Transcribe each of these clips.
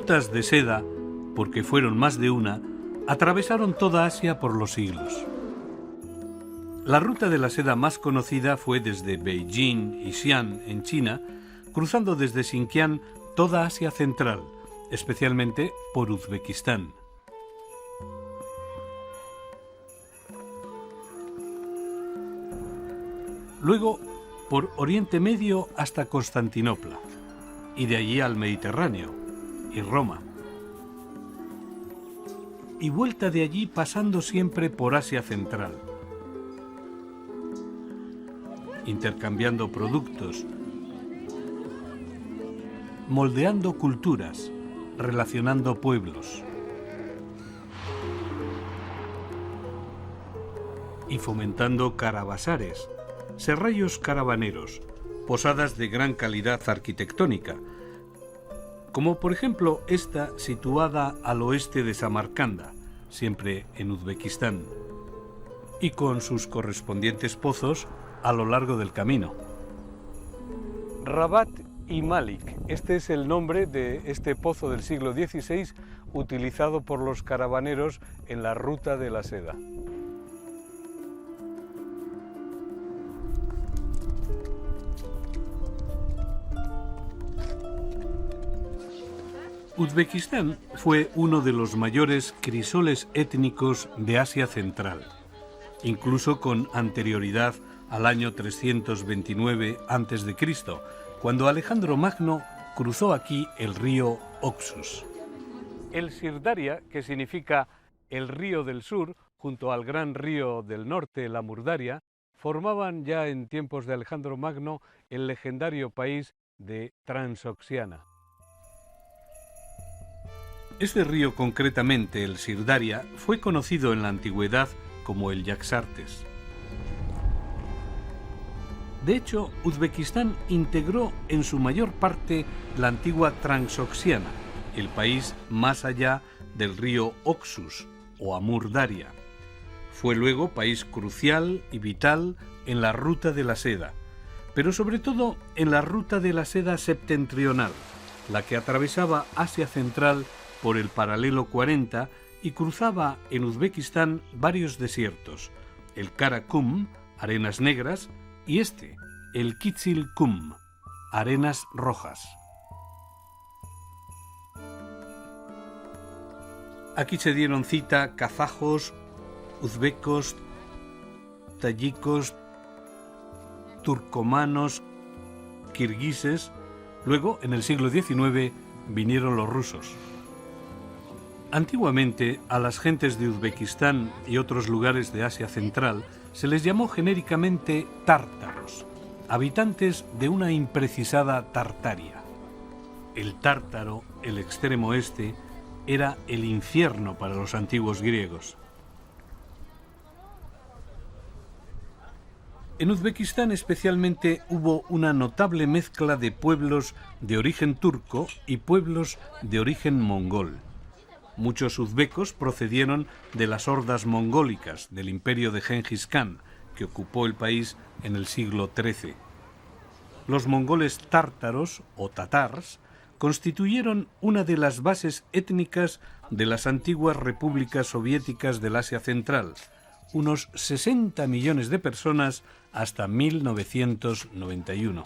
Rutas de seda, porque fueron más de una, atravesaron toda Asia por los siglos. La ruta de la seda más conocida fue desde Beijing y Xi'an en China, cruzando desde Xinjiang toda Asia Central, especialmente por Uzbekistán. Luego por Oriente Medio hasta Constantinopla, y de allí al Mediterráneo y Roma. Y vuelta de allí pasando siempre por Asia Central, intercambiando productos, moldeando culturas, relacionando pueblos y fomentando caravasares, serrallos caravaneros, posadas de gran calidad arquitectónica, como por ejemplo esta situada al oeste de Samarcanda, siempre en Uzbekistán, y con sus correspondientes pozos a lo largo del camino. Rabat y Malik, este es el nombre de este pozo del siglo XVI utilizado por los caravaneros en la ruta de la seda. Uzbekistán fue uno de los mayores crisoles étnicos de Asia Central, incluso con anterioridad al año 329 a.C., cuando Alejandro Magno cruzó aquí el río Oxus. El Sirdaria, que significa el río del sur, junto al gran río del norte, la Murdaria, formaban ya en tiempos de Alejandro Magno el legendario país de Transoxiana. Este río, concretamente el Sirdaria, fue conocido en la antigüedad como el Yaxartes. De hecho, Uzbekistán integró en su mayor parte la antigua Transoxiana, el país más allá del río Oxus o Amur Daria. Fue luego país crucial y vital en la ruta de la seda, pero sobre todo en la ruta de la seda septentrional, la que atravesaba Asia Central por el paralelo 40 y cruzaba en Uzbekistán varios desiertos, el Karakum, arenas negras, y el Kizilkum, arenas rojas. Aquí se dieron cita kazajos, uzbecos, tayikos, turcomanos, kirguises. Luego, en el siglo XIX, vinieron los rusos. Antiguamente, a las gentes de Uzbekistán y otros lugares de Asia Central se les llamó genéricamente tártaros, habitantes de una imprecisada Tartaria. El tártaro, el extremo este, era el infierno para los antiguos griegos. En Uzbekistán especialmente hubo una notable mezcla de pueblos de origen turco y pueblos de origen mongol. Muchos uzbecos procedieron de las hordas mongólicas del imperio de Gengis Khan, que ocupó el país en el siglo XIII. Los mongoles tártaros o tatars constituyeron una de las bases étnicas de las antiguas repúblicas soviéticas del Asia Central, unos 60 millones de personas hasta 1991.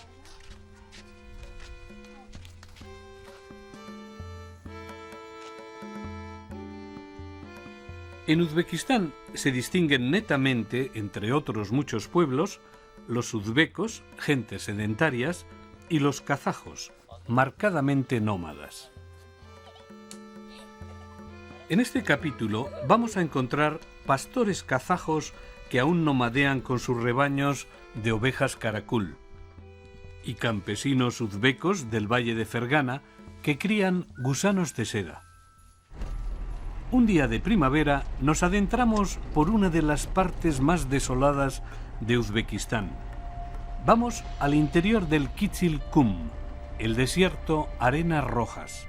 En Uzbekistán se distinguen netamente, entre otros muchos pueblos, los uzbecos, gentes sedentarias, y los kazajos, marcadamente nómadas. En este capítulo vamos a encontrar pastores kazajos que aún nomadean con sus rebaños de ovejas Karakul y campesinos uzbecos del valle de Fergana que crían gusanos de seda. Un día de primavera nos adentramos por una de las partes más desoladas de Uzbekistán. Vamos al interior del Kizilkum, el desierto Arenas Rojas.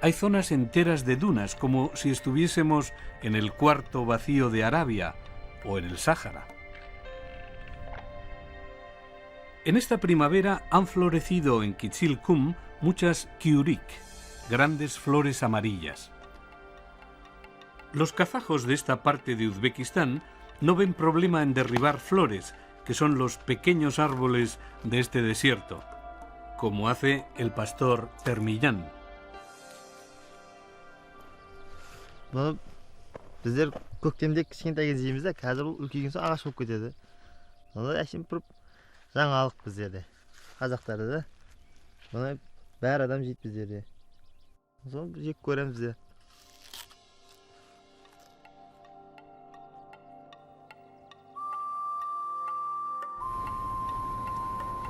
Hay zonas enteras de dunas, como si estuviésemos en el cuarto vacío de Arabia o en el Sáhara. En esta primavera han florecido en Kizilkum muchas kiurik, grandes flores amarillas. Los kazajos de esta parte de Uzbekistán no ven problema en derribar flores, que son los pequeños árboles de este desierto, como hace el pastor Termillán. Bizler көктемде кішкентай кезде жейміз да, қазір ол үлкейген соң ағаш болып кетеді. Оны әшейін бұрып жаңалық біздерде, қазақтарда да. Оны бәр адам жейді біздерде. Соны жек көреміз де.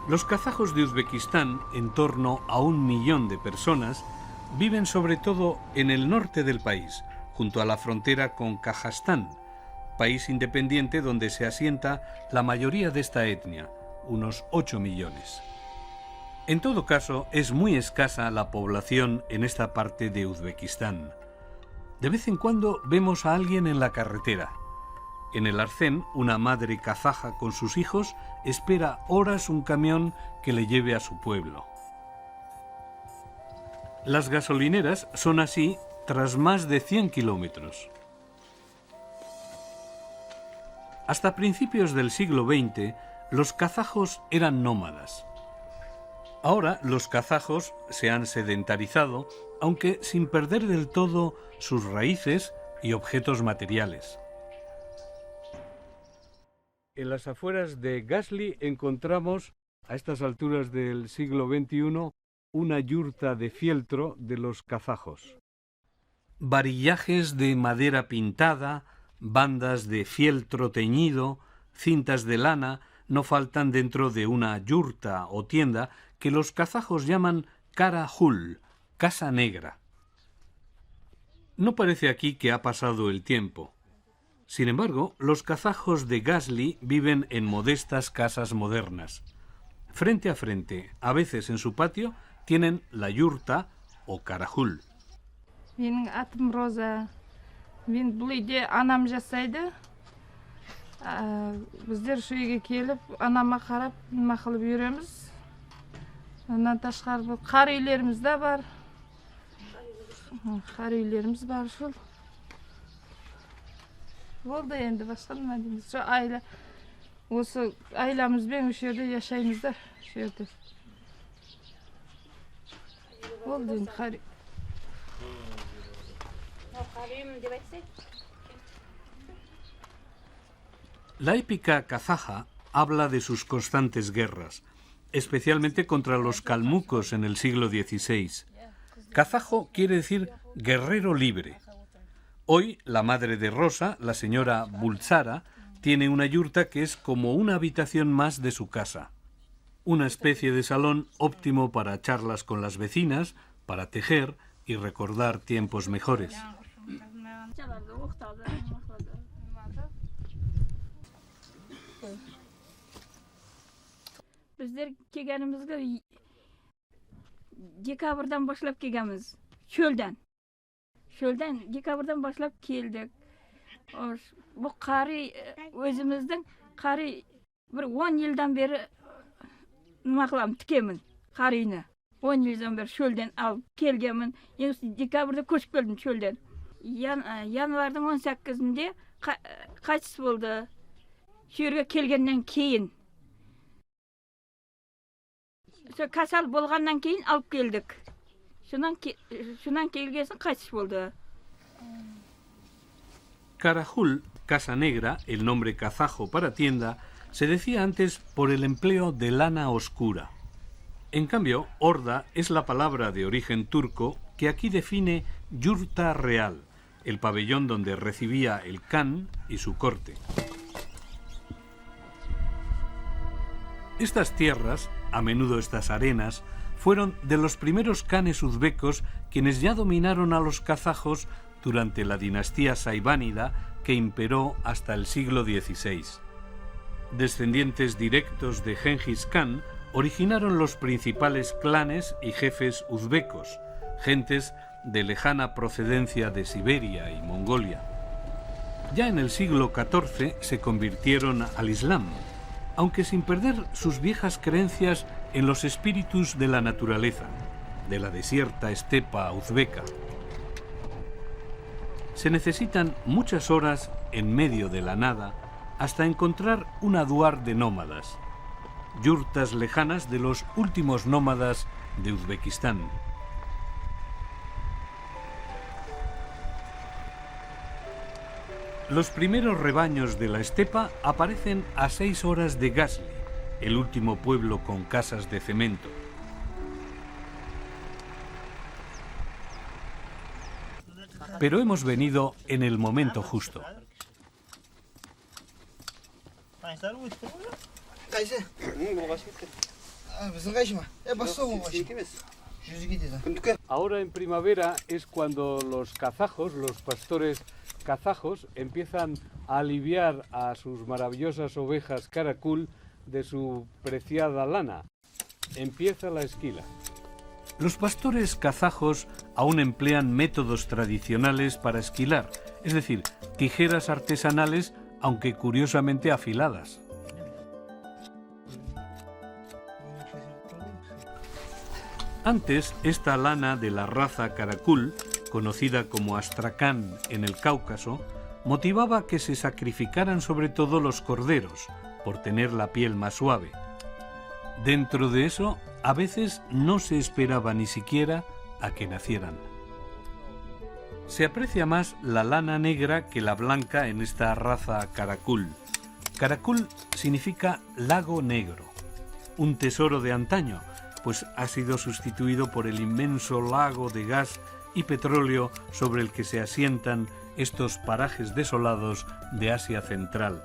Los kazajos de Uzbekistán, en torno a 1 millón de personas, viven sobre todo en el norte del país, junto a la frontera con Kazajstán, país independiente donde se asienta la mayoría de esta etnia, unos 8 millones. En todo caso, es muy escasa la población en esta parte de Uzbekistán. De vez en cuando vemos a alguien en la carretera. En el arcén, una madre kazaja con sus hijos espera horas un camión que le lleve a su pueblo. Las gasolineras son así tras más de 100 kilómetros. Hasta principios del siglo XX, los kazajos eran nómadas. Ahora los kazajos se han sedentarizado, aunque sin perder del todo sus raíces y objetos materiales. En las afueras de Gazli encontramos, a estas alturas del siglo XXI, una yurta de fieltro de los kazajos. Varillajes de madera pintada, bandas de fieltro teñido, cintas de lana no faltan dentro de una yurta o tienda que los kazajos llaman Karahul, casa negra. No parece aquí que ha pasado el tiempo. Sin embargo, los kazajos de Gazli viven en modestas casas modernas. Frente a frente, a veces en su patio, tienen la yurta o Karahul. Менің атым Роза. Мен бұл үйде анам жасайды. Біздер шу үйге келіп, анама қарап, нема қылып үйреміз. Онан ташқары бұл қар үйлеріміз де бар. Қар үйлеріміз бар шул. Болды енді басқа нема дейміз. Şu айла, осы айламызбен осы жерде yaşаймыз да, şu жерде. Болды енді қар. La épica kazaja habla de sus constantes guerras, especialmente contra los calmucos en el siglo XVI. Kazajo quiere decir guerrero libre. Hoy, la madre de Rosa, la señora Bulzara, tiene una yurta que es como una habitación más de su casa. Una especie de salón óptimo para charlas con las vecinas, para tejer y recordar tiempos mejores. Bizler kelganimizga dekabrdan boshlab kelganmiz. Sho'ldan dekabrdan boshlab keldik. Bu qari o'zimizning qari bir 10 yildan beri nima qilaman, tikaman qariyni. 10 yildan beri sho'ldan olib kelganman. Endi dekabrda ko'chib keldim sho'ldan. Yanvarning 18-inde qaytish bo'ldi. Shu yerga kelgandan keyin kasal bo'lgandan keyin olib keldik. Shundan kelgansin qaytish bo'ldi. Karahul, casa negra, el nombre kazajo para tienda, se decía antes por el empleo de lana oscura. En cambio, horda es la palabra de origen turco que aquí define yurta real, el pabellón donde recibía el kan y su corte. Estas tierras, a menudo estas arenas, fueron de los primeros kanes uzbecos quienes ya dominaron a los kazajos durante la dinastía saibánida que imperó hasta el siglo XVI. Descendientes directos de Gengis Khan originaron los principales clanes y jefes uzbecos, gentes de lejana procedencia de Siberia y Mongolia. Ya en el siglo XIV se convirtieron al Islam, aunque sin perder sus viejas creencias en los espíritus de la naturaleza, de la desierta estepa uzbeca. Se necesitan muchas horas en medio de la nada hasta encontrar un aduar de nómadas, yurtas lejanas de los últimos nómadas de Uzbekistán. Los primeros rebaños de la estepa aparecen a 6 horas de Gazli, el último pueblo con casas de cemento. Pero hemos venido en el momento justo. Ahora en primavera es cuando los kazajos, los pastores kazajos, empiezan a aliviar a sus maravillosas ovejas Karakul de su preciada lana. Empieza la esquila. Los pastores kazajos aún emplean métodos tradicionales para esquilar, es decir, tijeras artesanales, aunque curiosamente afiladas. Antes, esta lana de la raza Karakul, conocida como Astracán en el Cáucaso, motivaba que se sacrificaran sobre todo los corderos, por tener la piel más suave. Dentro de eso, a veces no se esperaba ni siquiera a que nacieran. Se aprecia más la lana negra que la blanca en esta raza Karakul. Karakul significa lago negro, un tesoro de antaño, pues ha sido sustituido por el inmenso lago de gas y petróleo sobre el que se asientan estos parajes desolados de Asia Central.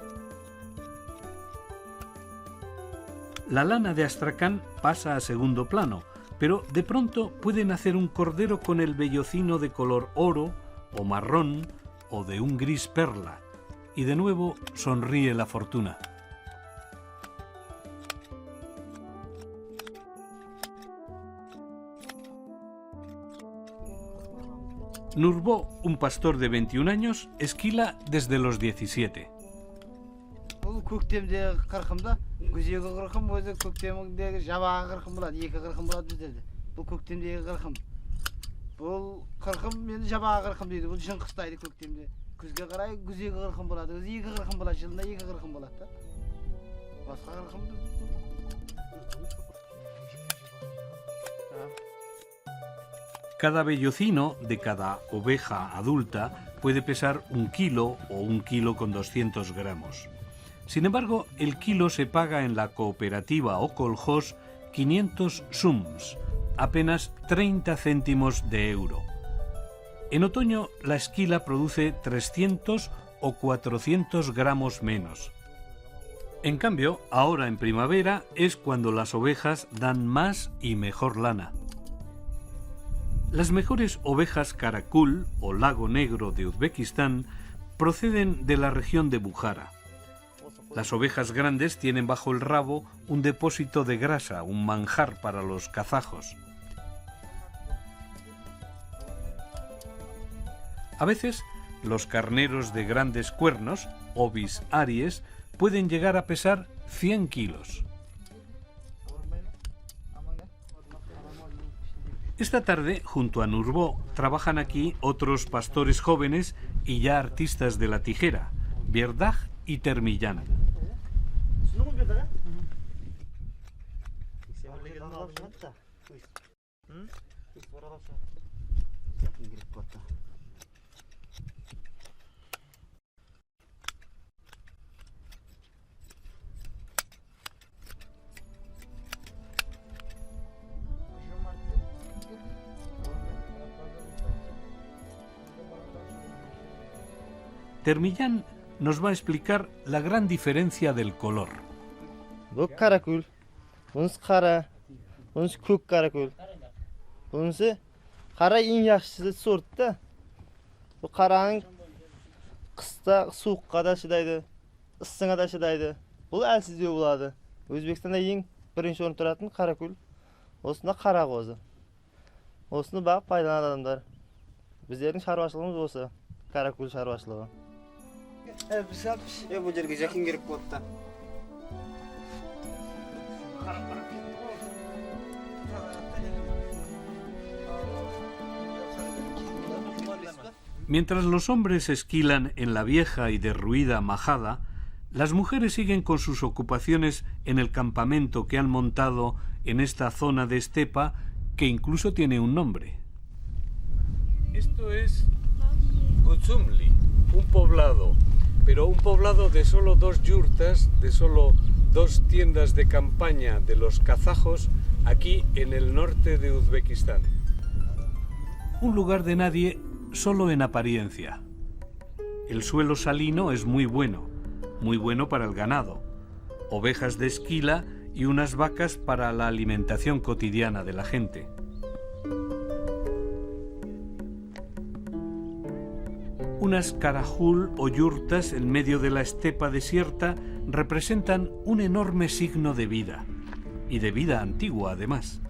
La lana de Astracán pasa a segundo plano, pero de pronto puede nacer un cordero con el vellocino de color oro o marrón o de un gris perla, y de nuevo sonríe la fortuna. Nurbo, un pastor de 21 años, esquila desde los 17. Көктемдегі қырқымда күзегі қырқым өзі көктемдегі жабағы қырқым болады, 2 қырқым болады біздерде. Бұл көктемдегі қырқым. Бұл қырқым енді жабағы қырқым дейді. Бұл шын қыстайды көктемде. Күзге қарай күзегі қырқым болады. Өзі 2 қырқым болады, жылында 2 қырқым болады да. Басқа қырқымды Cada vellocino de cada oveja adulta puede pesar 1 kilo o 1 kilo con 200 gramos. Sin embargo, el kilo se paga en la cooperativa o koljós 500 sums, apenas 30 céntimos de euro. En otoño, la esquila produce 300 o 400 gramos menos. En cambio, ahora en primavera es cuando las ovejas dan más y mejor lana. Las mejores ovejas Karakul o Lago Negro de Uzbekistán proceden de la región de Bujará. Las ovejas grandes tienen bajo el rabo un depósito de grasa, un manjar para los kazajos. A veces, los carneros de grandes cuernos, ovis aries, pueden llegar a pesar 100 kilos. Esta tarde, junto a Nurbo, trabajan aquí otros pastores jóvenes y ya artistas de la tijera, Bierdaj y Termillán. Termillán nos va a explicar la gran diferencia del color. Bu karakul. Bunisi qara. Bunisi ko'k karakul. Bunisi qara eng yaxshisi sortda. Bu qaraning qishda sovuqqa da chidaydi, issiqqa da chidaydi. Bu alsizlik bo'ladi. O'zbekistonda eng birinchi o'rinda turadigan qarakul. O'sida qara qo'zi. O'sini baq foydalanadi odamlar. Bizning chorvachiligimiz bo'lsa, qarakul chorvachiligi. Bu yerga jakin kirib qoldi. Mientras los hombres esquilan en la vieja y derruida majada, las mujeres siguen con sus ocupaciones en el campamento que han montado en esta zona de estepa que incluso tiene un nombre. Esto es Gutzumli, un poblado, pero un poblado de solo 2 yurtas, de solo 2 tiendas de campaña de los kazajos aquí en el norte de Uzbekistán. Un lugar de nadie solo en apariencia. El suelo salino es muy bueno para el ganado, ovejas de esquila y unas vacas para la alimentación cotidiana de la gente. Unas karajul o yurtas en medio de la estepa desierta representan un enorme signo de vida, y de vida antigua además.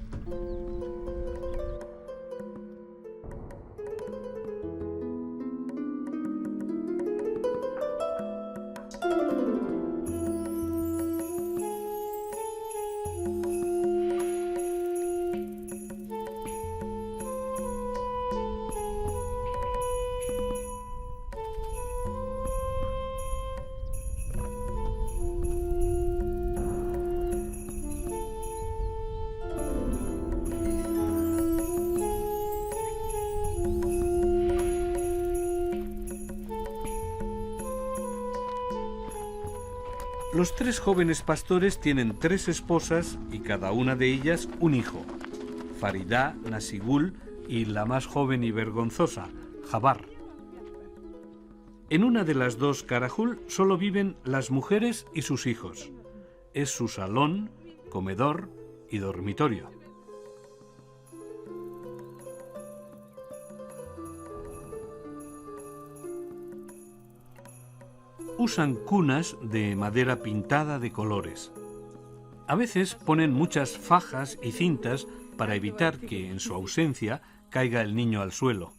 Los 3 jóvenes pastores tienen 3 esposas y cada una de ellas un hijo, Faridá, Nasigul y la más joven y vergonzosa, Jabar. En una de las 2 karajul solo viven las mujeres y sus hijos. Es su salón, comedor y dormitorio. Usan cunas de madera pintada de colores. A veces ponen muchas fajas y cintas para evitar que, en su ausencia, caiga el niño al suelo.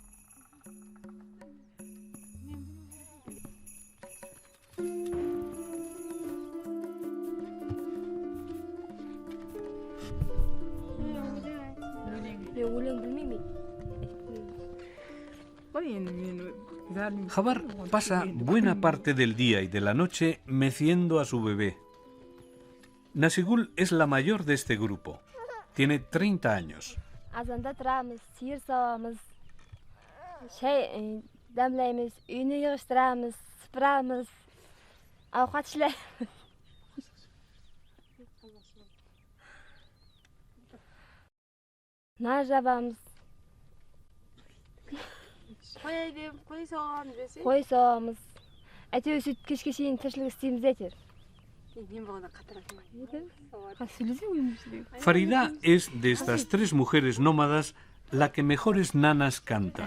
Jabar pasa buena parte del día y de la noche meciendo a su bebé. Nasigul es la mayor de este grupo. Tiene 30 años. Azanda turamiz, siyir sog'amiz, shay damlaymiz, uyni yig'ishtiramiz, supuramiz, ovqat ishlaymiz. Nar jabamiz. Qo'y sog'amiz. Aytib sut kechga sheen tirishlik istaymiz aytib. Faridá es de estas 3 mujeres nómadas la que mejores nanas canta.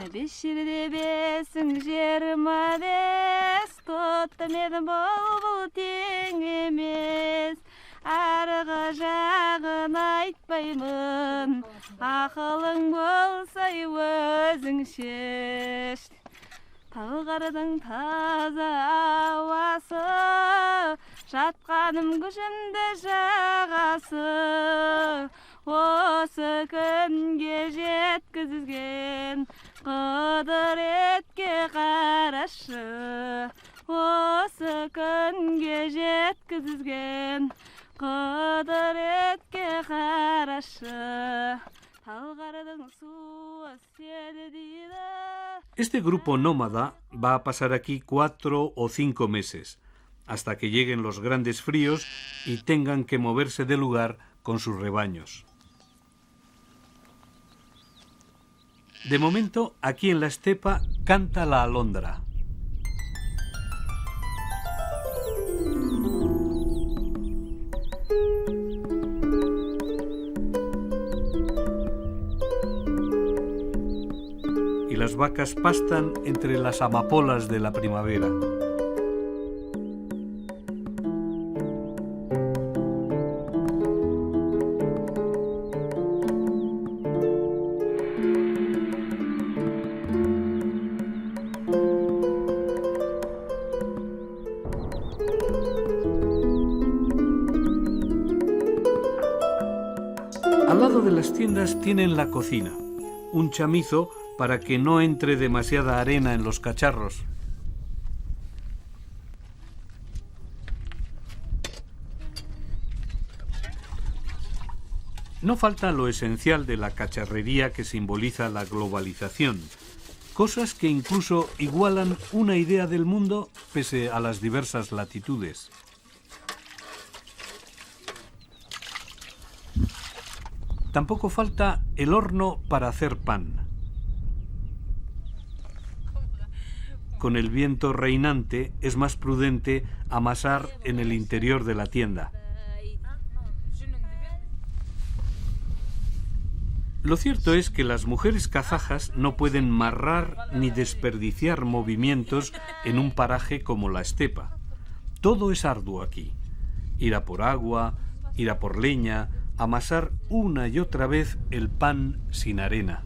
Арғы жағын айтпаймын, ақылың болса өзің шеш. Талғардың таза ауасы, жатқаным күшімді жағасы. Осы күнге жеткізген құдіретке қарашы. Осы күнге жеткізген құдіретке қарашы. Талғардың суы сені дейді. Este grupo nómada va a pasar aquí 4 o 5 meses, hasta que lleguen los grandes fríos y tengan que moverse de lugar con sus rebaños. De momento, aquí en la estepa canta la alondra. y las vacas pastan entre las amapolas de la primavera. Al lado de las tiendas tienen la cocina, un chamizo para que no entre demasiada arena en los cacharros. No falta lo esencial de la cacharrería que simboliza la globalización, cosas que incluso igualan una idea del mundo pese a las diversas latitudes. Tampoco falta el horno para hacer pan. Con el viento reinante es más prudente amasar en el interior de la tienda. Lo cierto es que las mujeres kazajas no pueden marrar ni desperdiciar movimientos en un paraje como la estepa. Todo es arduo aquí. Ir a por agua, ir a por leña, amasar una y otra vez el pan sin arena.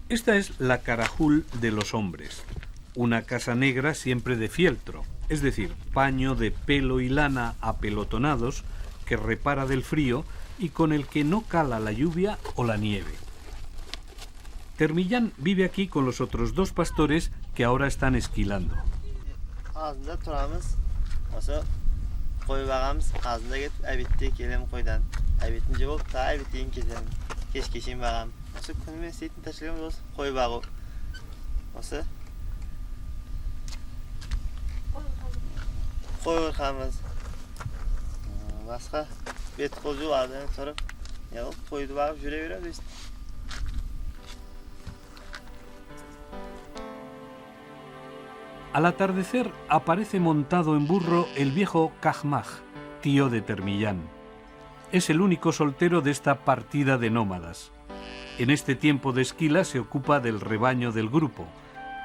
Esta es la carajul de los hombres, una casa negra siempre de fieltro, es decir, paño de pelo y lana apelotonados que repara del frío y con el que no cala la lluvia o la nieve. Termillán vive aquí con los otros dos pastores que ahora están esquilando. Ağzında turamız. Osa koy bağamız ağzında git abitte kelem koydan. Abitince bol ta abittin kesem. Keşkeşin bağam. Osa kunmen seytin taşılım dost koy bağı. Osa koy orkamız. Başka bet kozu vardı sorup ya koydu bağıp jüre biz. Al atardecer aparece montado en burro el viejo Kajmaj, tío de Termillán. Es el único soltero de esta partida de nómadas. En este tiempo de esquila se ocupa del rebaño del grupo,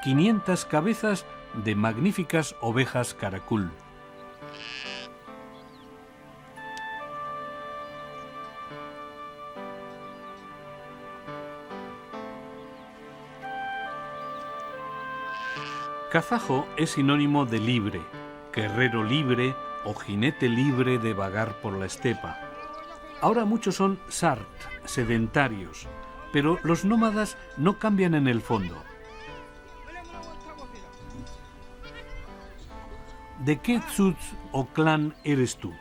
500 cabezas de magníficas ovejas caracul. Kazajo es sinónimo de libre, guerrero libre o jinete libre de vagar por la estepa. Ahora muchos son sart, sedentarios, pero los nómadas no cambian en el fondo. ¿De qué tzutz o clan eres tú?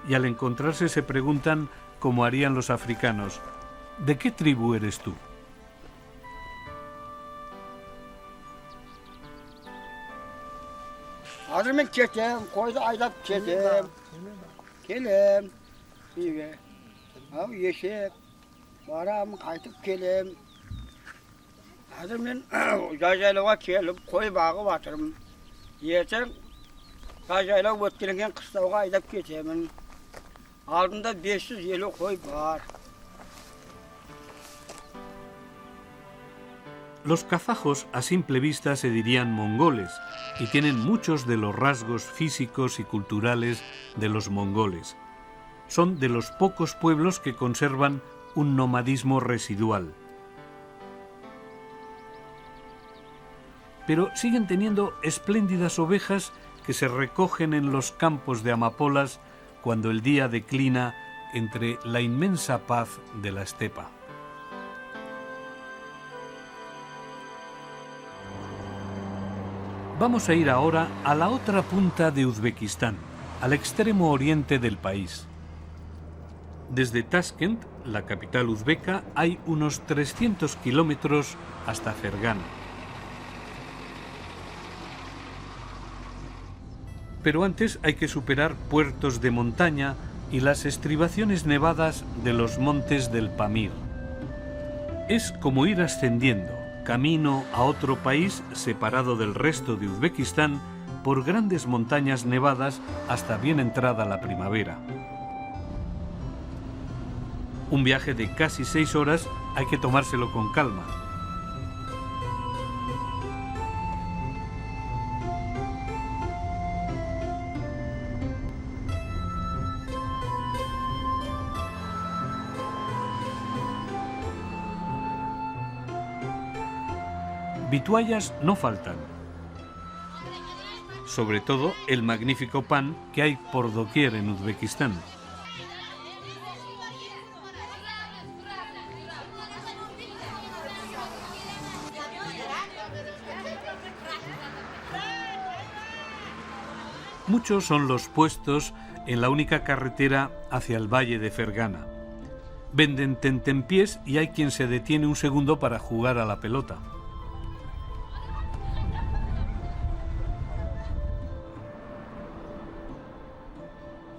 Y al encontrarse se preguntan, como harían los africanos, ¿de qué tribu eres tú? Hazır ben çekem, koydu aydap çekem. Kelem. İyi. Abi yeşek. Varam kaytıp kelem. Hazır ben jajaylığa kelip koy bağı batırım. Yesen jajaylığa öttürgen kıstavga aydap geçemin. Aldığında 500 yeli koy var. Los kazajos a simple vista se dirían mongoles y tienen muchos de los rasgos físicos y culturales de los mongoles. Son de los pocos pueblos que conservan un nomadismo residual. Pero siguen teniendo espléndidas ovejas que se recogen en los campos de amapolas cuando el día declina entre la inmensa paz de la estepa. Vamos a ir ahora a la otra punta de Uzbekistán, al extremo oriente del país. Desde Tashkent, la capital uzbeka, hay unos 300 kilómetros hasta Fergana. Pero antes hay que superar puertos de montaña y las estribaciones nevadas de los montes del Pamir. Es como ir ascendiendo, camino a otro país separado del resto de Uzbekistán por grandes montañas nevadas hasta bien entrada la primavera. Un viaje de casi 6 horas hay que tomárselo con calma. Vituallas no faltan. Sobre todo el magnífico pan que hay por doquier en Uzbekistán. Muchos son los puestos en la única carretera hacia el valle de Fergana. Venden tentempiés y hay quien se detiene un segundo para jugar a la pelota.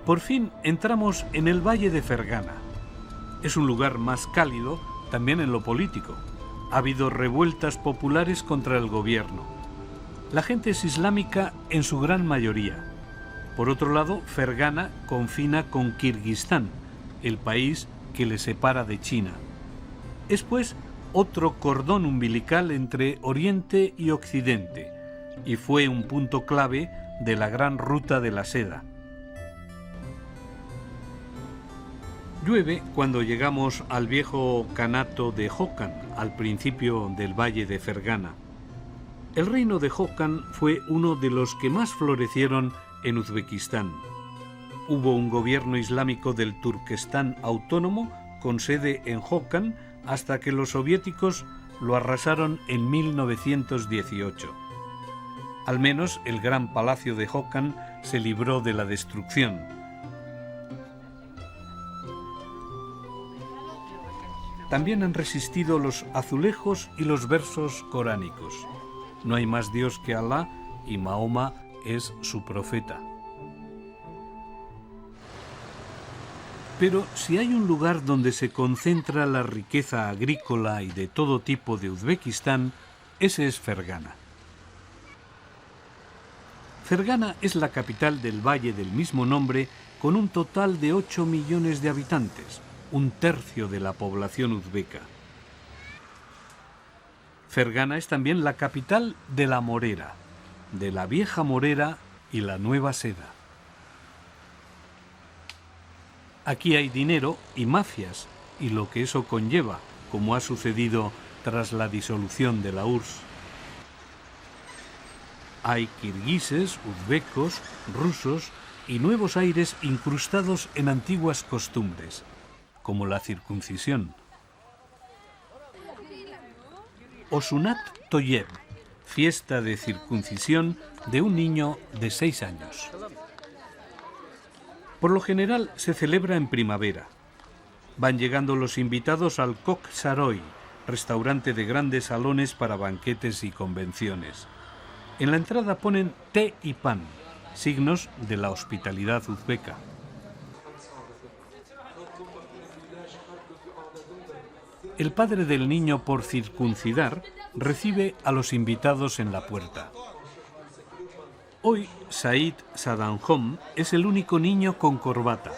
Por fin entramos en el valle de Fergana. Es un lugar más cálido también en lo político. Ha habido revueltas populares contra el gobierno. La gente es islámica en su gran mayoría. Por otro lado, Fergana confina con Kirguistán, el país que le separa de China. Es pues otro cordón umbilical entre Oriente y Occidente, y fue un punto clave de la gran ruta de la seda. Llueve cuando llegamos al viejo kanato de Hokan, al principio del valle de Fergana. El reino de Hokan fue uno de los que más florecieron en Uzbekistán. Hubo un gobierno islámico del Turquestán autónomo con sede en Hokan hasta que los soviéticos lo arrasaron en 1918. Al menos el gran palacio de Hokan se libró de la destrucción. También han resistido los azulejos y los versos coránicos. No hay más Dios que Alá y Mahoma es su profeta. Pero si hay un lugar donde se concentra la riqueza agrícola y de todo tipo de Uzbekistán, ese es Fergana. Fergana es la capital del valle del mismo nombre, con un total de 8 millones de habitantes, un tercio de la población uzbeca. Fergana es también la capital de la morera, de la vieja morera y la nueva seda. Aquí hay dinero y mafias, y lo que eso conlleva, como ha sucedido tras la disolución de la URSS. Hay kirguises, uzbecos, rusos y nuevos aires incrustados en antiguas costumbres, como la circuncisión. Osunat Toyeb, fiesta de circuncisión de un niño de 6 años. Por lo general se celebra en primavera. Van llegando los invitados al Kok Saroy, restaurante de grandes salones para banquetes y convenciones. En la entrada ponen té y pan, signos de la hospitalidad uzbeca. El padre del niño por circuncidar recibe a los invitados en la puerta. Hoy, Said Sadanjom es el único niño con corbata.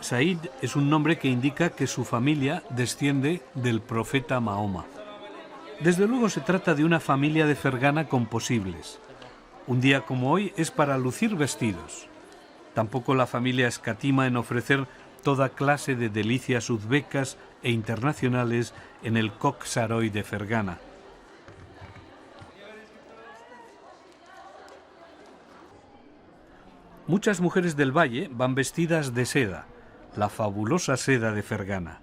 Said es un nombre que indica que su familia desciende del profeta Mahoma. Desde luego se trata de una familia de Fergana con posibles. Un día como hoy es para lucir vestidos. Tampoco la familia escatima en ofrecer toda clase de delicias uzbecas e internacionales en el Kok Saroy de Fergana. Muchas mujeres del valle van vestidas de seda, la fabulosa seda de Fergana.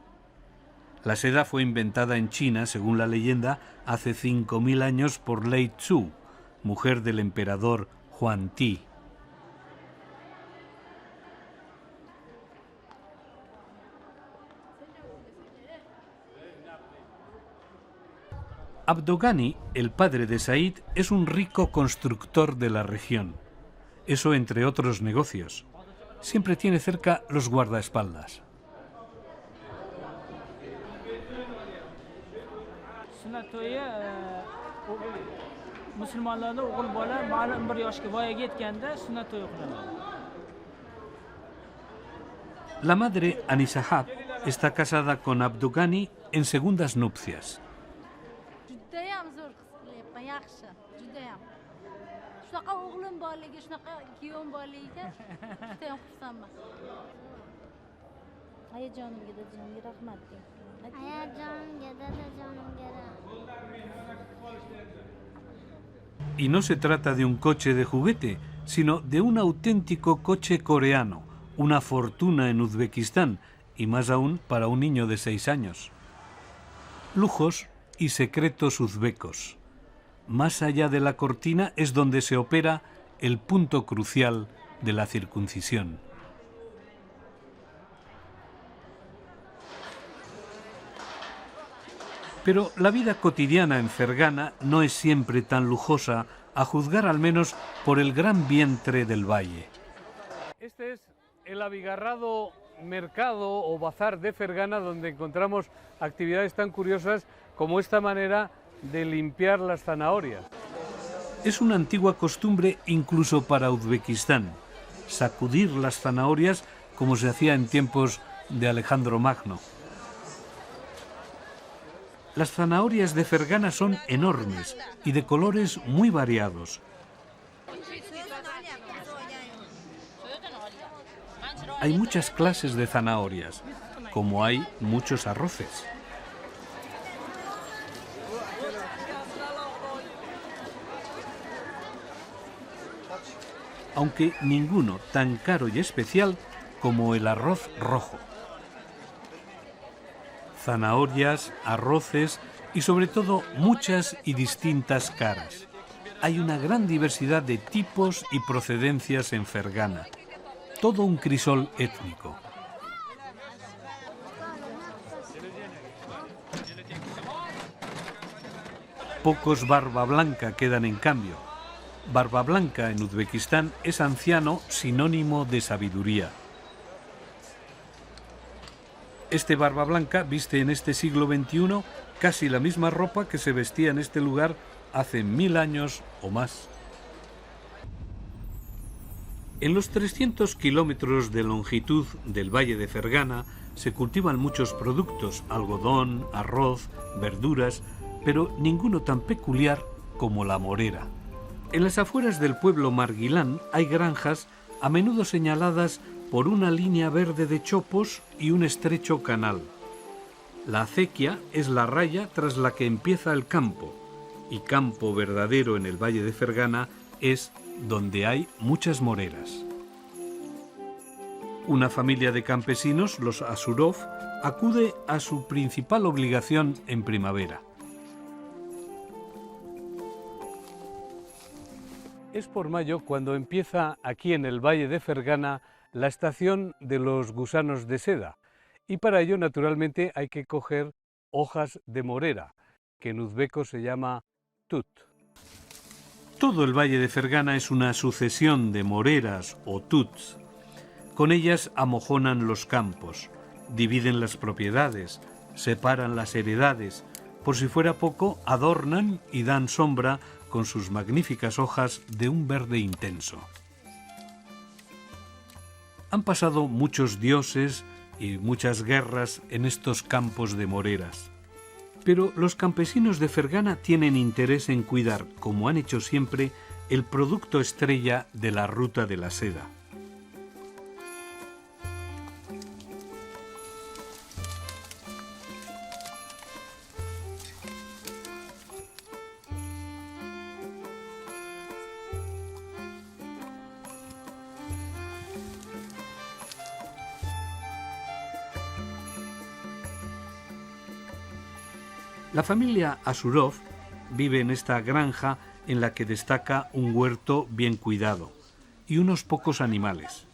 La seda fue inventada en China, según la leyenda, hace 5000 años por Lei Tzu, mujer del emperador Huan Ti. Abdogani, el padre de Said, es un rico constructor de la región. Eso entre otros negocios. Siempre tiene cerca los guardaespaldas. sunnat to'yi musulmonlarda o'g'il bola ma'lum bir yoshga voyaga yetganda sunnat to'yi qilinadi. La madre, Anisahab, está casada con Abdugani en segundas nupcias. Judayam zo'r his qilyapman, yaxshi, judayam. Shunaqa o'g'lim borligi, shunaqa kuyovim borligiga judayam xursandman. Ayajonimga, dadajonimga rahmat deng. Ayajonimga, dadajonimga rahmat. Y no se trata de un coche de juguete, sino de un auténtico coche coreano, una fortuna en Uzbekistán, y más aún para un niño de 6 años. Lujos y secretos uzbecos. Más allá de la cortina es donde se opera el punto crucial de la circuncisión. Pero la vida cotidiana en Fergana no es siempre tan lujosa, a juzgar al menos por el gran vientre del valle. Este es el abigarrado mercado o bazar de Fergana, donde encontramos actividades tan curiosas como esta manera de limpiar las zanahorias. Es una antigua costumbre incluso para Uzbekistán, sacudir las zanahorias como se hacía en tiempos de Alejandro Magno. Las zanahorias de Fergana son enormes y de colores muy variados. Hay muchas clases de zanahorias, como hay muchos arroces. Aunque ninguno tan caro y especial como el arroz rojo. Zanahorias, arroces y sobre todo muchas y distintas caras. Hay una gran diversidad de tipos y procedencias en Fergana. Todo un crisol étnico. Pocos barba blanca quedan en cambio. Barba blanca en Uzbekistán es anciano, sinónimo de sabiduría. Este barba blanca viste en este siglo XXI casi la misma ropa que se vestía en este lugar hace 1000 años o más. En los 300 kilómetros de longitud del valle de Fergana se cultivan muchos productos, algodón, arroz, verduras, pero ninguno tan peculiar como la morera. En las afueras del pueblo Marguilán hay granjas a menudo señaladas por una línea verde de chopos y un estrecho canal. La acequia es la raya tras la que empieza el campo, y campo verdadero en el valle de Fergana es donde hay muchas moreras. Una familia de campesinos, los Asurov, acude a su principal obligación en primavera. Es por mayo cuando empieza aquí en el valle de Fergana la estación de los gusanos de seda, y para ello naturalmente hay que coger hojas de morera, que en uzbeco se llama tut. Todo el valle de Fergana es una sucesión de moreras o tuts. Con ellas amojonan los campos, dividen las propiedades, separan las heredades, por si fuera poco adornan y dan sombra con sus magníficas hojas de un verde intenso. Han pasado muchos dioses y muchas guerras en estos campos de moreras. Pero los campesinos de Fergana tienen interés en cuidar, como han hecho siempre, el producto estrella de la ruta de la seda. La familia Asurov vive en esta granja en la que destaca un huerto bien cuidado y unos pocos animales.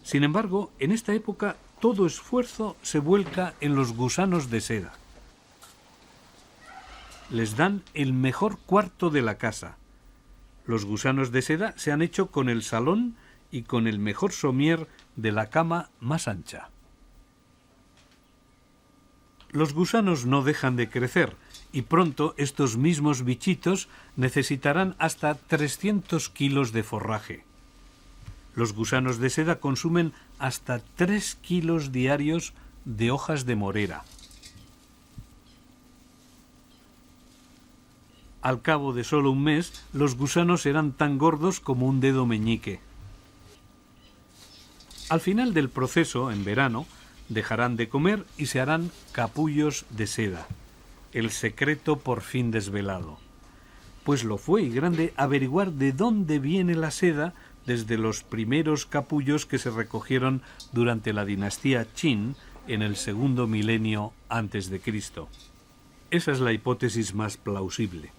Sin embargo, en esta época todo esfuerzo se vuelca en los gusanos de seda. Les dan el mejor cuarto de la casa. Los gusanos de seda se han hecho con el salón y con el mejor somier de la cama más ancha. Los gusanos no dejan de crecer y pronto estos mismos bichitos necesitarán hasta 300 kilos de forraje. Los gusanos de seda consumen hasta 3 kilos diarios de hojas de morera. Al cabo de solo un mes, los gusanos serán tan gordos como un dedo meñique. Al final del proceso, en verano, dejarán de comer y se harán capullos de seda. El secreto por fin desvelado. Pues lo fue y grande averiguar de dónde viene la seda desde los primeros capullos que se recogieron durante la dinastía Qin en el segundo milenio antes de Cristo. Esa es la hipótesis más plausible.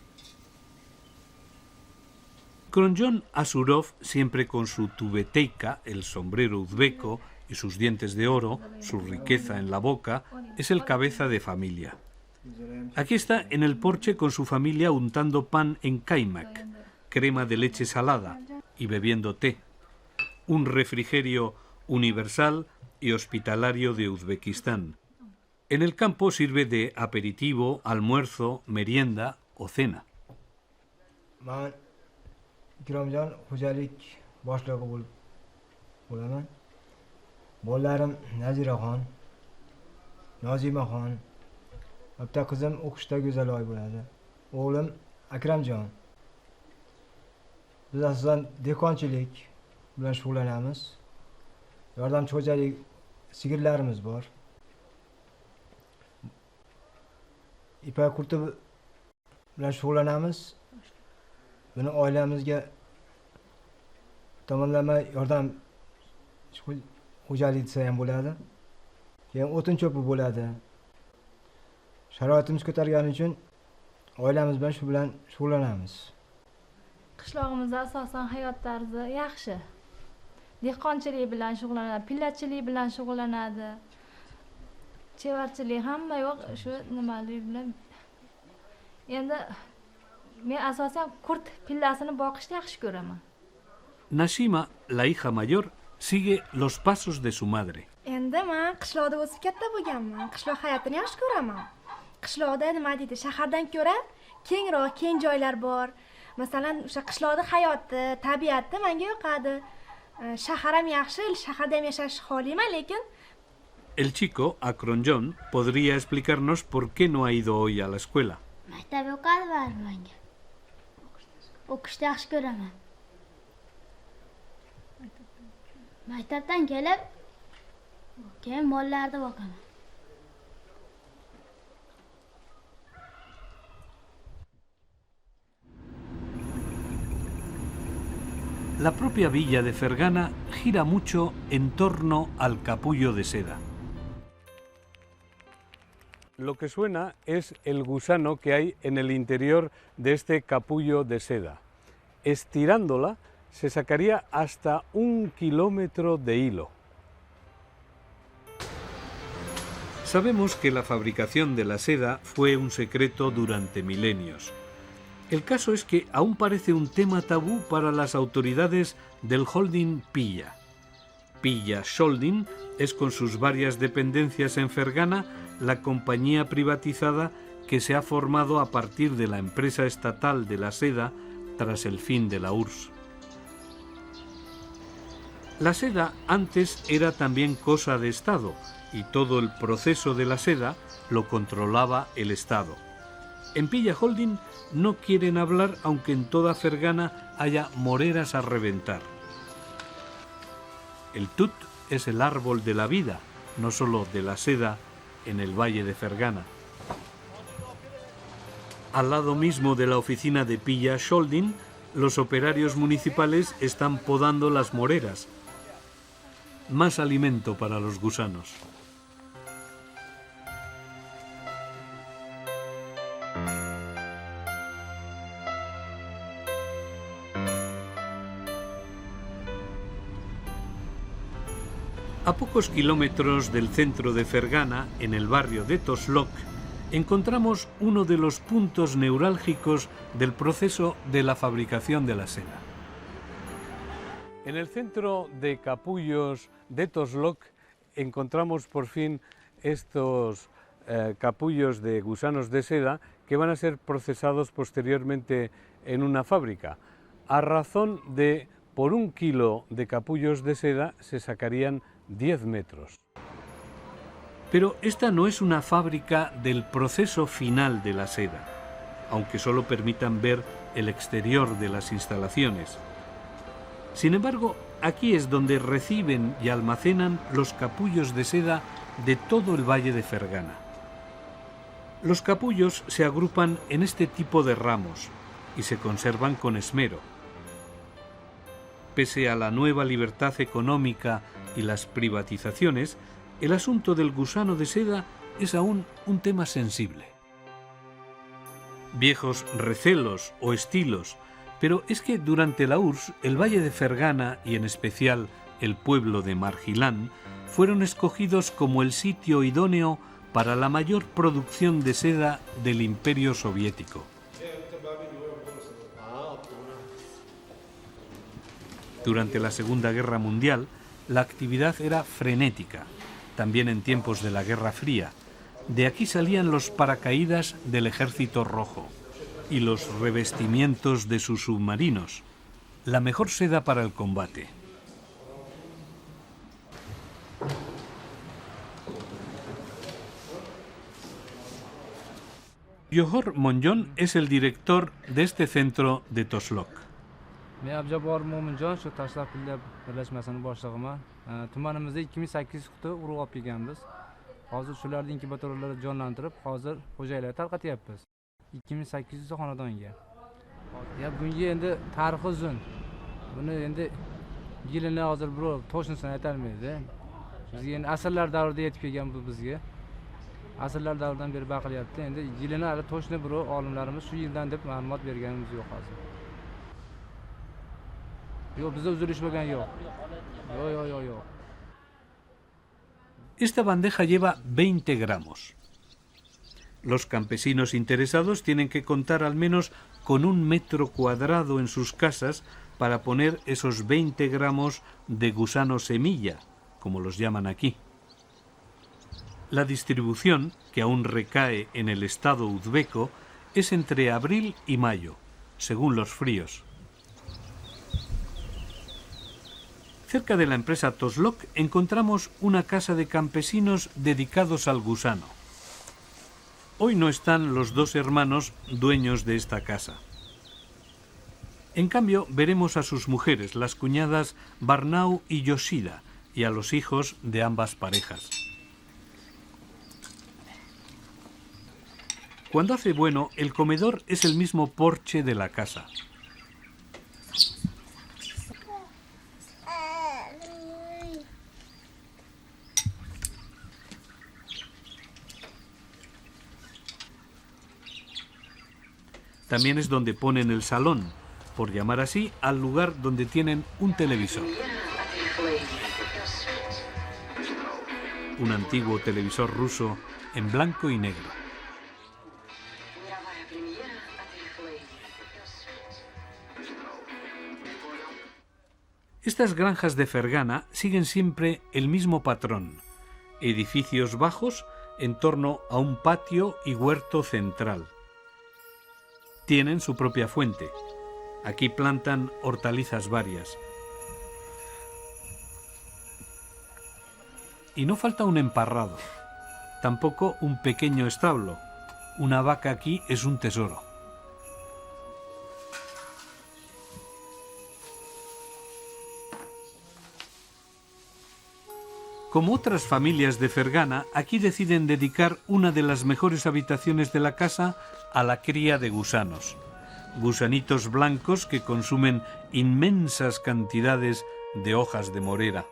Kronjón Asurov, siempre con su tubeteika, el sombrero uzbeco y sus dientes de oro, su riqueza en la boca, es el cabeza de familia. Aquí está en el porche con su familia untando pan en kaimak, crema de leche salada, y bebiendo té, un refrigerio universal y hospitalario de Uzbekistán. En el campo sirve de aperitivo, almuerzo, merienda o cena. Ikromjon xo'jalik boshlig'i bo'laman. Bolalarim Naziraxon, Nozimaxon, bitta qizim o'qishda Go'zaloy bo'ladi. O'g'lim Akramjon. Biz asosan dehqonchilik bilan shug'ullanamiz. Yordamchi xo'jalik sigirlarimiz bor. Ipak qurti bilan shug'ullanamiz. Buni oilamizga tomonlama yordam xo'jalik desa ham bo'ladi. Keyin o'tin cho'pi bo'ladi. Sharoitimiz ko'targani uchun oilamiz bilan shu bilan shug'ullanamiz. Qishlog'imizda asosan hayot tarzi yaxshi. Dehqonchilik bilan shug'ullanadi, pillachilik bilan shug'ullanadi. Chevarchilik hamma yo'q, shu nimalik bilan. Endi men asosan kurt pillasini boqishni yaxshi ko'raman. Nashima, la hija mayor, sigue los pasos de su madre. Endi men qishloqda o'sib katta bo'lganman. Qishloq hayotini yaxshi ko'raman. Qishloqda nima deydi, shahardan ko'ra kengroq, keng joylar bor. Masalan, o'sha qishloqning hayoti, tabiati menga yoqadi. Shahar ham yaxshi, shaharda ham yashash xohlayman, lekin El chico, Akronjón, podría explicarnos por qué no ha ido hoy a la escuela. Maktab yoqadi menga. O'qishni yaxshi ko'raman. Maktabdan kelib, keyin mollarni boqaman. La propia villa de Fergana gira mucho en torno al capullo de seda. Lo que suena es el gusano que hay en el interior de este capullo de seda. Estirándola se sacaría hasta 1 kilómetro de hilo. Sabemos que la fabricación de la seda fue un secreto durante milenios. El caso es que aún parece un tema tabú para las autoridades del holding Pilla. Pilla Holding es, con sus varias dependencias en Fergana, la compañía privatizada que se ha formado a partir de la empresa estatal de la seda tras el fin de la URSS. La seda antes era también cosa de Estado y todo el proceso de la seda lo controlaba el Estado. En Pilla Holding no quieren hablar, aunque en toda Fergana haya moreras a reventar. El tut es el árbol de la vida, no solo de la seda en el valle de Fergana. Al lado mismo de la oficina de Pilla Holding, los operarios municipales están podando las moreras. Más alimento para los gusanos. A pocos kilómetros del centro de Fergana, en el barrio de Toslok, encontramos uno de los puntos neurálgicos del proceso de la fabricación de la seda. En el centro de capullos de Toslok encontramos por fin estos capullos de gusanos de seda que van a ser procesados posteriormente en una fábrica. A razón de, por 1 kilo de capullos de seda se sacarían 10 metros. Pero esta no es una fábrica del proceso final de la seda, aunque solo permitan ver el exterior de las instalaciones. Sin embargo, aquí es donde reciben y almacenan los capullos de seda de todo el Valle de Fergana. Los capullos se agrupan en este tipo de ramos y se conservan con esmero. Pese a la nueva libertad económica y las privatizaciones, el asunto del gusano de seda es aún un tema sensible. Viejos recelos o estilos, pero es que durante la URSS el Valle de Fergana y en especial el pueblo de Marjilán fueron escogidos como el sitio idóneo para la mayor producción de seda del Imperio Soviético. Durante la Segunda Guerra Mundial, la actividad era frenética, también en tiempos de la Guerra Fría. De aquí salían los paracaídas del Ejército Rojo y los revestimientos de sus submarinos, la mejor seda para el combate. Johor Monjon es el director de este centro de Toslok. Men Abjabor Mo'minjon, shu Tashlab pilla birlashmasini boshlig'iman. Tumanimizda 2800 quti urug' olib kelganmiz. Hozir shularni inkubatorlarni jonlantirib, hozir xo'jaliklar tarqatyapmiz. 2800 xonadonga. Ya bunga endi tarixi uzun. Buni endi yilini hozir birov to'shnisini aytolmaydi. Bizga endi asrlar davrida yetib kelgan bu bizga. Asrlar davridan beri baqilyapti. Endi yilini hali to'shni birov olimlarimiz shu yildan deb ma'lumot berganimiz yo'q hozir. Yo'q, bizda uzilish bo'lgan yo'q. Yo'q. Esta bandeja lleva 20 gramos. Los campesinos interesados tienen que contar al menos con 1 metro cuadrado en sus casas para poner esos 20 gramos de gusano semilla, como los llaman aquí. La distribución, que aún recae en el Estado uzbeco, es entre abril y mayo, según los fríos. Cerca de la empresa Toslok encontramos una casa de campesinos dedicados al gusano. Hoy no están los 2 hermanos dueños de esta casa. En cambio, veremos a sus mujeres, las cuñadas Barnau y Yoshida, y a los hijos de ambas parejas. Cuando hace bueno, el comedor es el mismo porche de la casa. También es donde ponen el salón, por llamar así al lugar donde tienen un televisor. Un antiguo televisor ruso en blanco y negro. Estas granjas de Fergana siguen siempre el mismo patrón: edificios bajos en torno a un patio y huerto central. Tienen su propia fuente. Aquí plantan hortalizas varias. Y no falta un emparrado, tampoco un pequeño establo. Una vaca aquí es un tesoro. Como otras familias de Fergana, aquí deciden dedicar una de las mejores habitaciones de la casa a la cría de gusanos. Gusanitos blancos que consumen inmensas cantidades de hojas de morera.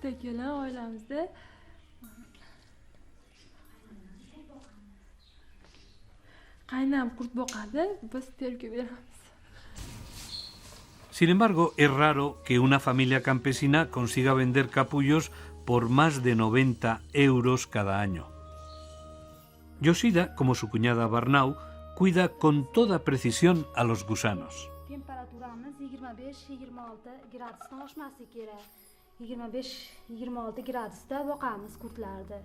Ikkita kelin oilamizda qaynam qurt boqadi, biz terga beramiz. Sin embargo, es raro que una familia campesina consiga vender capullos por más de 90 euros cada año. Yoshida, como su cuñada Barnau, cuida con toda precisión a los gusanos. Temperaturamiz 25-26 gradusdan oshmasi kerak. 25-26 gradusda boqamiz kurtlarni.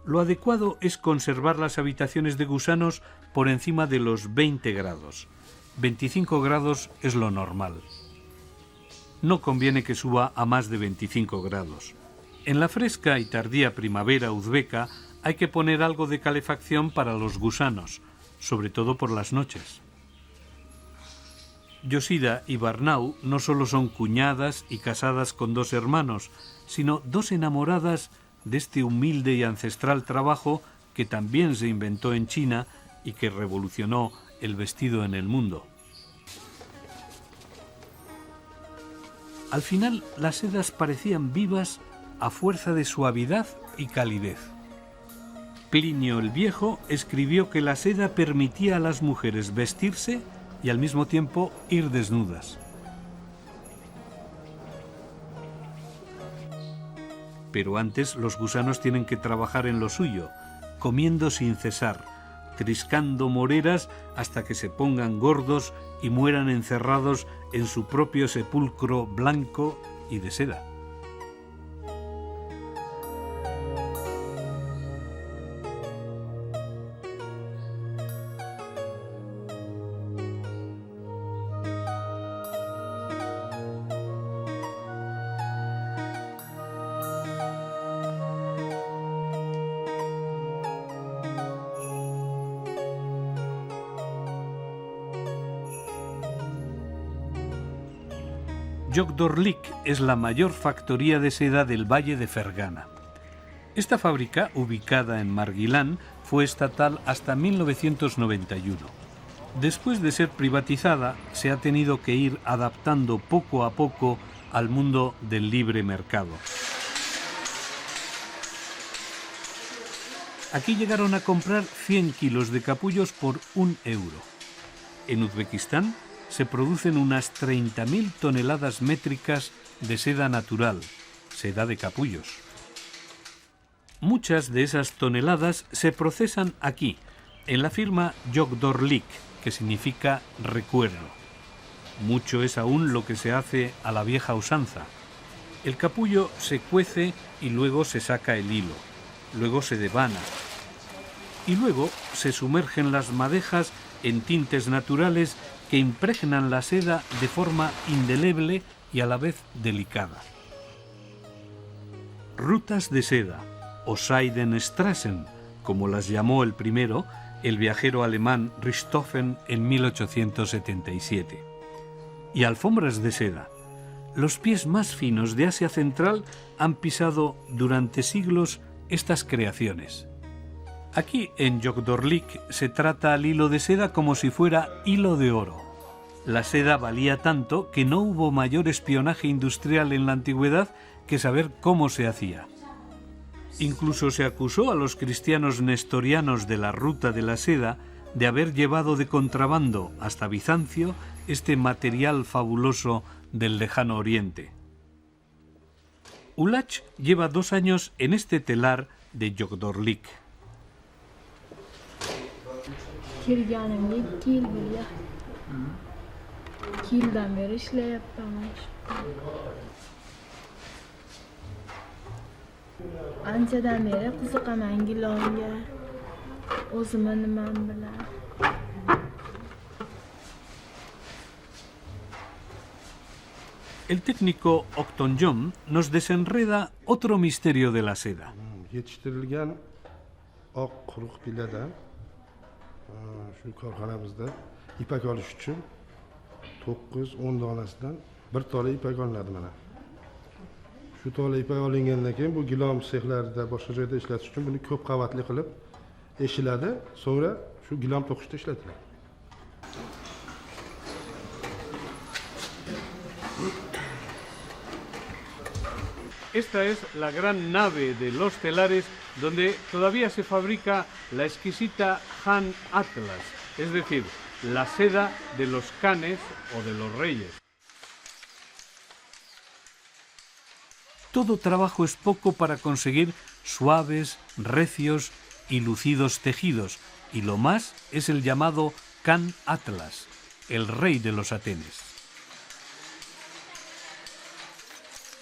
Lo adecuado es conservar las habitaciones de gusanos por encima de los 20 grados. 25 grados es lo normal. No conviene que suba a más de 25 grados. En la fresca y tardía primavera uzbeka hay que poner algo de calefacción para los gusanos, sobre todo por las noches. Yoshida y Barnau no solo son cuñadas y casadas con 2 hermanos, sino 2 enamoradas de este humilde y ancestral trabajo que también se inventó en China y que revolucionó el vestido en el mundo. Al final, las sedas parecían vivas a fuerza de suavidad y calidez. Plinio el Viejo escribió que la seda permitía a las mujeres vestirse y al mismo tiempo ir desnudas. Pero antes los gusanos tienen que trabajar en lo suyo, comiendo sin cesar, triscando moreras hasta que se pongan gordos y mueran encerrados en su propio sepulcro blanco y de seda. Jogdorlik es la mayor factoría de seda del Valle de Fergana. Esta fábrica, ubicada en Margilán, fue estatal hasta 1991. Después de ser privatizada, se ha tenido que ir adaptando poco a poco al mundo del libre mercado. Aquí llegaron a comprar 100 kilos de capullos por 1 euro. En Uzbekistán se producen unas 30.000 toneladas métricas de seda natural, seda de capullos. Muchas de esas toneladas se procesan aquí, en la firma Jogdorlik, que significa recuerdo. Mucho es aún lo que se hace a la vieja usanza. El capullo se cuece y luego se saca el hilo, luego se devana, y luego se sumergen las madejas en tintes naturales que impregnan la seda de forma indeleble y a la vez delicada. Rutas de seda, o Seidenstraßen, como las llamó el primero, el viajero alemán Richthofen en 1877. Y alfombras de seda. Los pies más finos de Asia Central han pisado durante siglos estas creaciones. Aquí, en Jogdorlik, se trata al hilo de seda como si fuera hilo de oro. La seda valía tanto que no hubo mayor espionaje industrial en la antigüedad que saber cómo se hacía. Incluso se acusó a los cristianos nestorianos de la ruta de la seda de haber llevado de contrabando hasta Bizancio este material fabuloso del lejano oriente. Ulach lleva 2 años en este telar de Jogdorlik. Kelganimga 2 yil bo'ldi. 2 yildan beri ishlayapman. Anchadan beri qiziqaman gilonga. O'zimni nimam bilan. El técnico Octonjom nos desenreda otro misterio de la seda. Yetishtirilgan oq quruq pilladan shu korxonamizda ipak olish uchun 9-10 donasidan bir tola ipak olinadi mana. Shu tola ipak olingandan keyin bu gilom sexlarida boshqa joyda ishlatish uchun buni ko'p qavatli qilib eshiladi, so'ngra shu gilom to'qishda ishlatiladi. Esta es la gran nave de los telares donde todavía se fabrica la exquisita Han Atlas, es decir, la seda de los khanes o de los reyes. Todo trabajo es poco para conseguir suaves, recios y lucidos tejidos, y lo más es el llamado Can Atlas, el rey de los Atenes.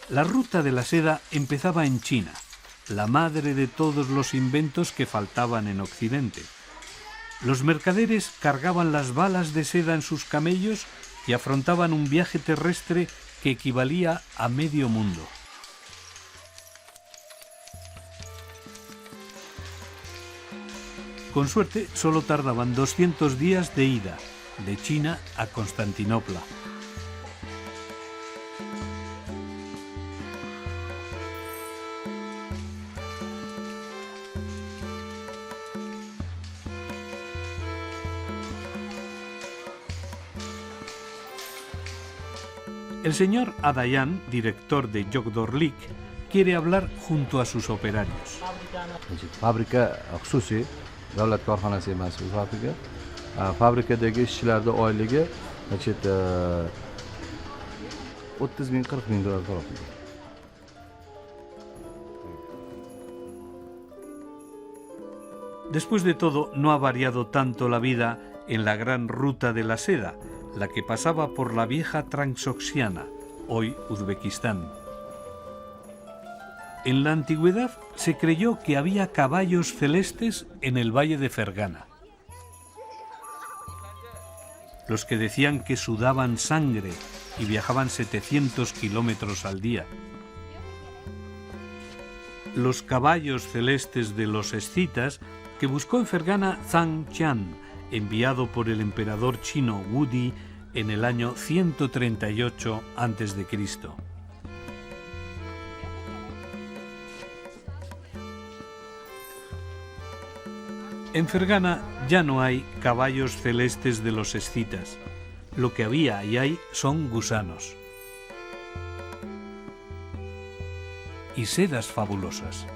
La ruta de la seda empezaba en China, la madre de todos los inventos que faltaban en Occidente. Los mercaderes cargaban las balas de seda en sus camellos y afrontaban un viaje terrestre que equivalía a medio mundo. Con suerte, solo tardaban 200 días de ida, de China a Constantinopla. El señor Adayan, director de Yogdorlik, quiere hablar junto a sus operarios. Fabrika xususiy davlat korxonasi emas bu fabrika. Fabrikadagi ishchilarning oyligi 30.000-40.000 dollar qarab. Después de todo, no ha variado tanto la vida en la gran ruta de la seda, la que pasaba por la vieja Transoxiana, hoy Uzbekistán. En la antigüedad se creyó que había caballos celestes en el valle de Fergana. Los que decían que sudaban sangre y viajaban 700 kilómetros al día. Los caballos celestes de los escitas que buscó en Fergana Zhang Qian, enviado por el emperador chino Wu Di en el año 138 a.C. En Fergana ya no hay caballos celestes de los escitas. Lo que había y hay son gusanos. Y sedas fabulosas.